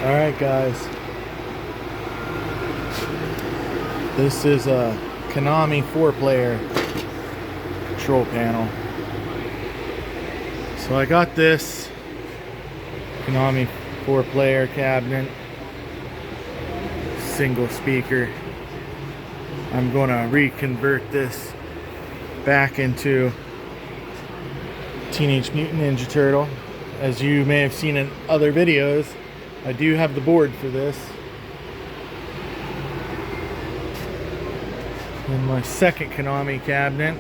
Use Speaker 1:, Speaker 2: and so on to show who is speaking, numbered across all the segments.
Speaker 1: Alright guys, this is a Konomi 4-player control panel. So I got this Konomi 4-player cabinet, single speaker. I'm going to reconvert this back into Teenage Mutant Ninja Turtle. As you may have seen in other videos, I do have the board for this. And my second Konomi cabinet,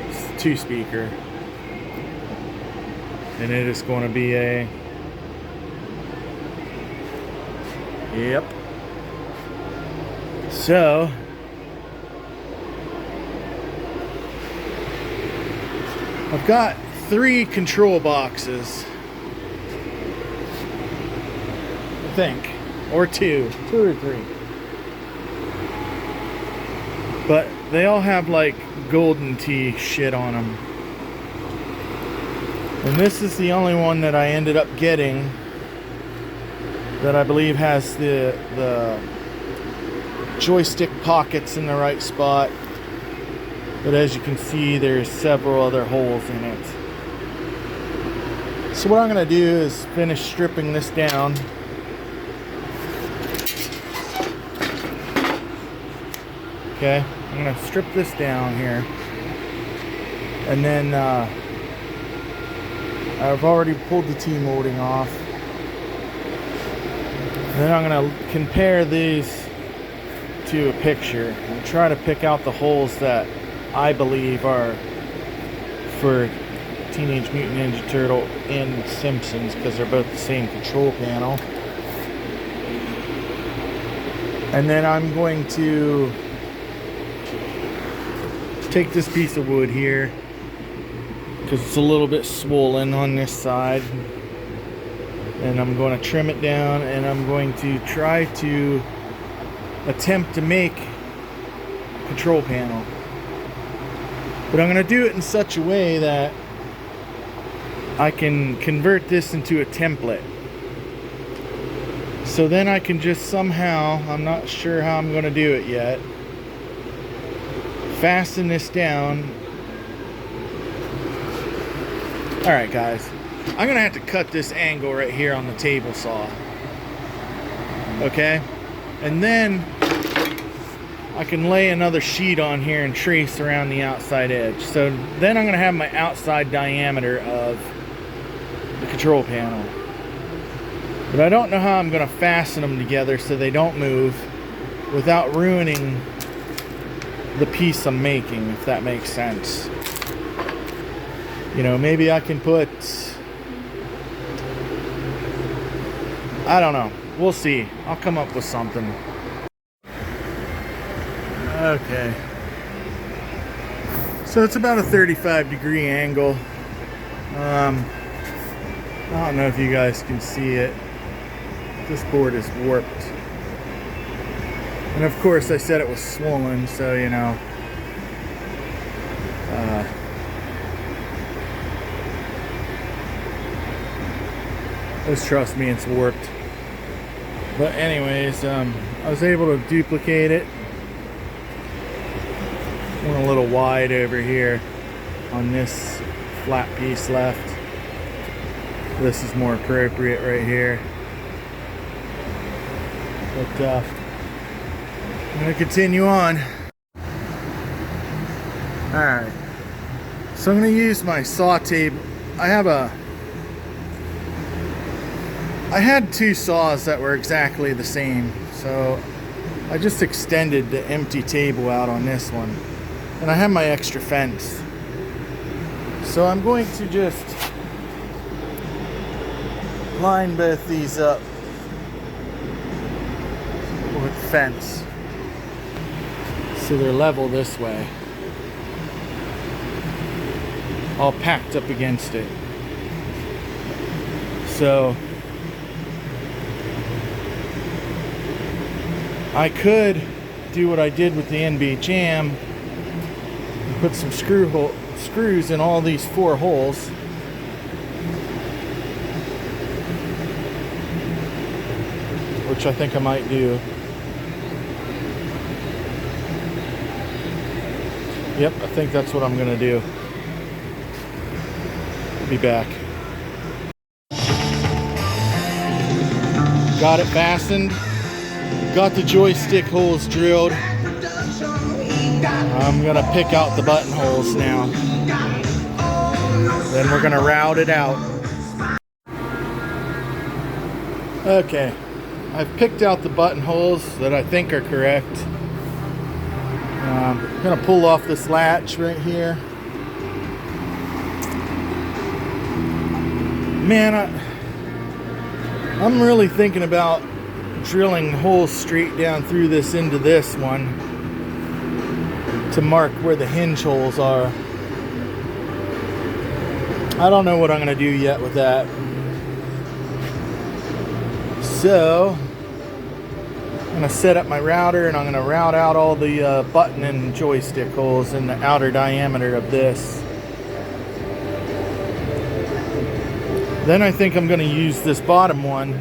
Speaker 1: it's a 2-speaker. And it is going to be a... Yep. So... I've got 3 control boxes, I think, or 2 or 3, but they all have like golden tea shit on them, and this is the only one that I ended up getting that I believe has the joystick pockets in the right spot. But as you can see, there's several other holes in it. So what I'm going to do is finish stripping this down. Okay, I'm going to strip this down here. And then I've already pulled the T-molding off. And then I'm going to compare these to a picture and try to pick out the holes that I believe are for Teenage Mutant Ninja Turtle and Simpsons, because they're both the same control panel. And then I'm going to take this piece of wood here, because it's a little bit swollen on this side, and I'm going to trim it down, and I'm going to try to attempt to make a control panel. But I'm going to do it in such a way that I can convert this into a template. So then I can just somehow, I'm not sure how I'm going to do it yet, fasten this down. Alright guys, I'm going to have to cut this angle right here on the table saw. Okay? And then I can lay another sheet on here and trace around the outside edge. So then I'm going to have my outside diameter of the control panel. But I don't know how I'm going to fasten them together so they don't move without ruining the piece I'm making, if that makes sense. You know, maybe I can put... I don't know. We'll see. I'll come up with something. Okay, so it's about a 35-degree angle. I don't know if you guys can see it. This board is warped, and of course I said it was swollen, so you know, just trust me, it's warped. But anyways, I was able to duplicate it. Went a little wide over here on this flat piece left. This is more appropriate right here. But I'm going to continue on. Alright. So I'm going to use my saw table. I had 2 saws that were exactly the same. So I just extended the empty table out on this one. And I have my extra fence. So I'm going to just line both these up with fence so they're level this way, all packed up against it. So I could do what I did with the NB Jam, put some screws in all these 4 holes, which I think I might do. Yep, I think that's what I'm gonna do. Be back. Got it fastened. Got the joystick holes drilled. I'm gonna pick out the buttonholes now. Then we're gonna route it out. Okay, I've picked out the buttonholes that I think are correct. I'm gonna pull off this latch right here. Man, I'm really thinking about drilling holes straight down through this into this one to mark where the hinge holes are. I don't know what I'm gonna do yet with that. So I'm gonna set up my router and I'm gonna route out all the button and joystick holes in the outer diameter of this. Then I think I'm gonna use this bottom one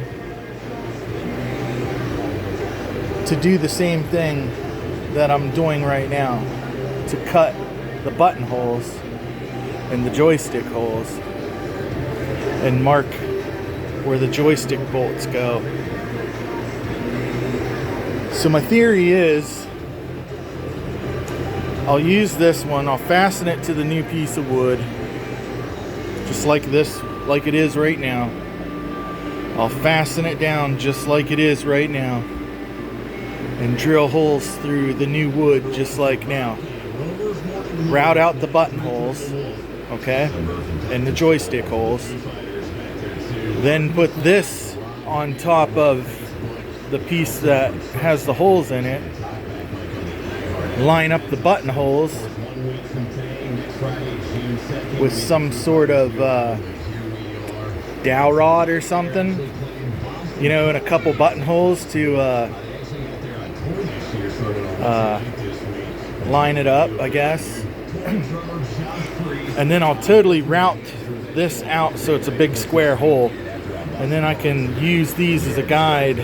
Speaker 1: to do the same thing that I'm doing right now, to cut the button holes and the joystick holes and mark where the joystick bolts go. So my theory is I'll use this one, I'll fasten it to the new piece of wood just like this, like it is right now. I'll fasten it down just like it is right now and drill holes through the new wood just like now. Route out the button holes, okay, and the joystick holes. Then put this on top of the piece that has the holes in it. Line up the button holes with some sort of dowel rod or something, you know, and a couple buttonholes to line it up, I guess. And then I'll totally route this out so it's a big square hole, and then I can use these as a guide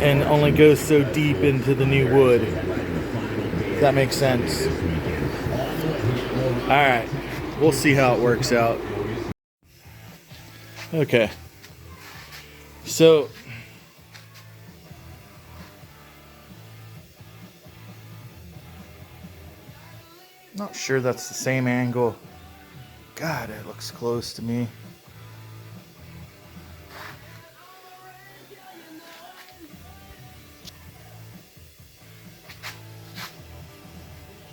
Speaker 1: and only go so deep into the new wood, if that makes sense. Alright, we'll see how it works out. Okay, so not sure that's the same angle. God, it looks close to me.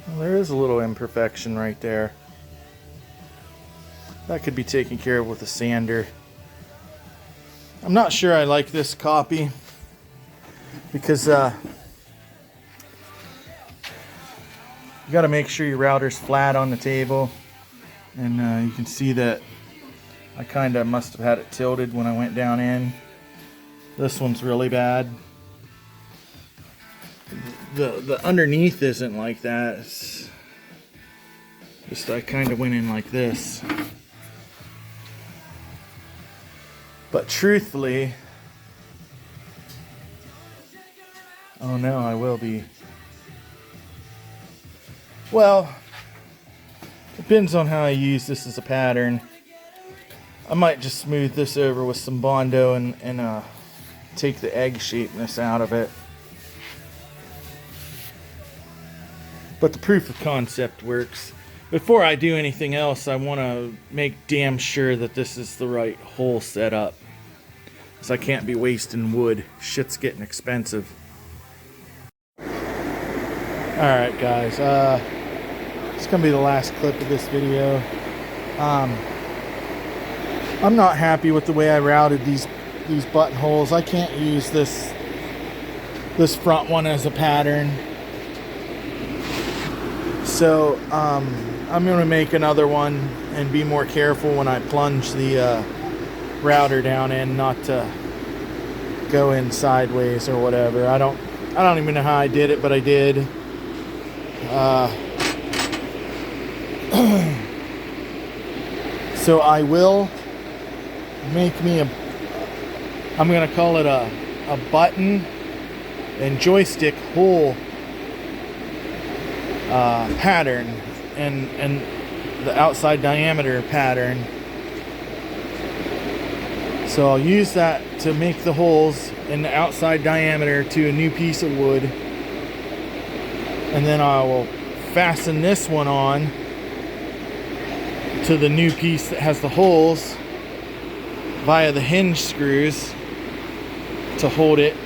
Speaker 1: Well, there is a little imperfection right there. That could be taken care of with a sander. I'm not sure I like this copy because you got to make sure your router's flat on the table, and you can see that I kind of must have had it tilted when I went down in. This one's really bad. The underneath isn't like that. It's just I kind of went in like this. But truthfully, oh no, I will be. Well, depends on how I use this as a pattern. I might just smooth this over with some Bondo and take the egg shapeness out of it. But the proof of concept works. Before I do anything else, I want to make damn sure that this is the right hole setup, because I can't be wasting wood. Shit's getting expensive. Alright guys, it's going to be the last clip of this video. I'm not happy with the way I routed these buttonholes. I can't use this front one as a pattern. So I'm going to make another one and be more careful when I plunge the router down in, not to go in sideways or whatever. I don't even know how I did it, but I did. So I will make me I'm going to call it a a button and joystick hole pattern and the outside diameter pattern. So I'll use that to make the holes in the outside diameter to a new piece of wood. And then I will fasten this one on to the new piece that has the holes via the hinge screws to hold it.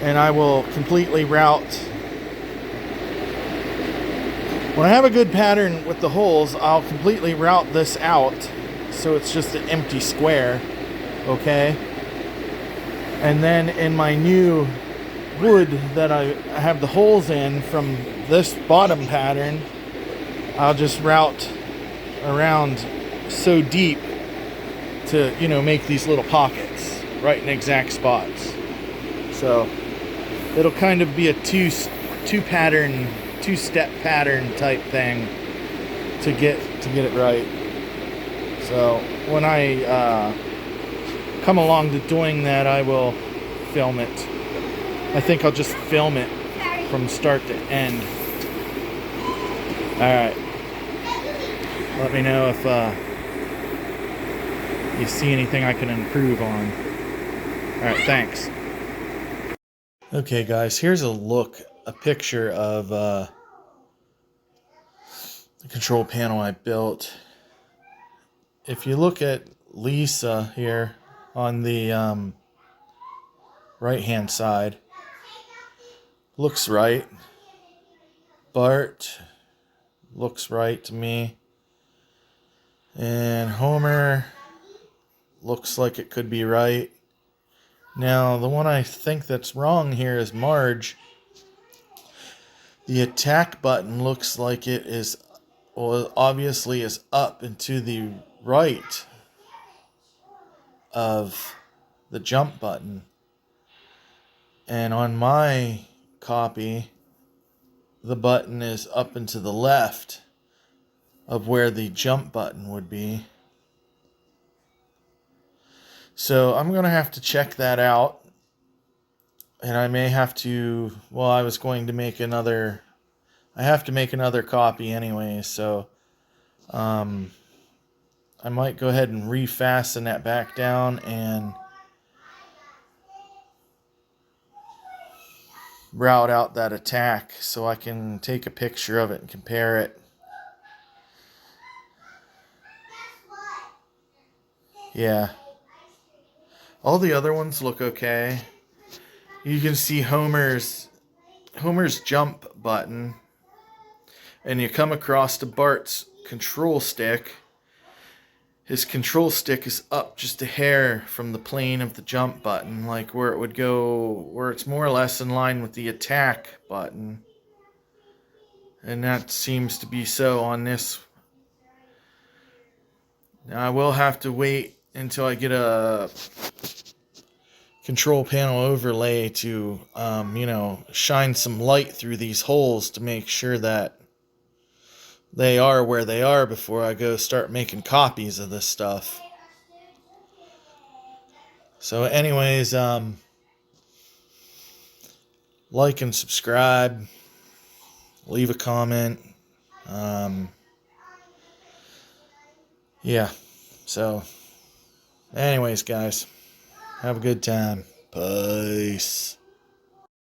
Speaker 1: And I will completely route. When I have a good pattern with the holes, I'll completely route this out so it's just an empty square. Okay, and then in my new wood that I have the holes in from this bottom pattern, I'll just route around so deep to, you know, make these little pockets right in exact spots. So it'll kind of be a two-step pattern type thing to get it right. So when I come along to doing that, I will film it. I think I'll just film it from start to end. Alright. Let me know if you see anything I can improve on. Alright, thanks. Okay guys, here's a picture of the control panel I built. If you look at Lisa here on the right hand side, looks right. Bart looks right to me, and Homer looks like it could be right. Now the one I think that's wrong here is Marge. The attack button looks like it is, well, obviously is up and to the right of the jump button. And on my copy, the button is up and to the left of where the jump button would be. So I'm going to have to check that out. And I may have to, well, I was going to make another, I have to make another copy anyway. So I might go ahead and refasten that back down and route out that attack so I can take a picture of it and compare it. Yeah. All the other ones look okay. You can see Homer's jump button, and you come across to Bart's control stick. His control stick is up just a hair from the plane of the jump button, like where it would go, where it's more or less in line with the attack button. And that seems to be so on this. Now I will have to wait until I get a control panel overlay to, shine some light through these holes to make sure that they are where they are before I go start making copies of this stuff. So anyways, like and subscribe, leave a comment. Yeah, so anyways guys, have a good time. Peace.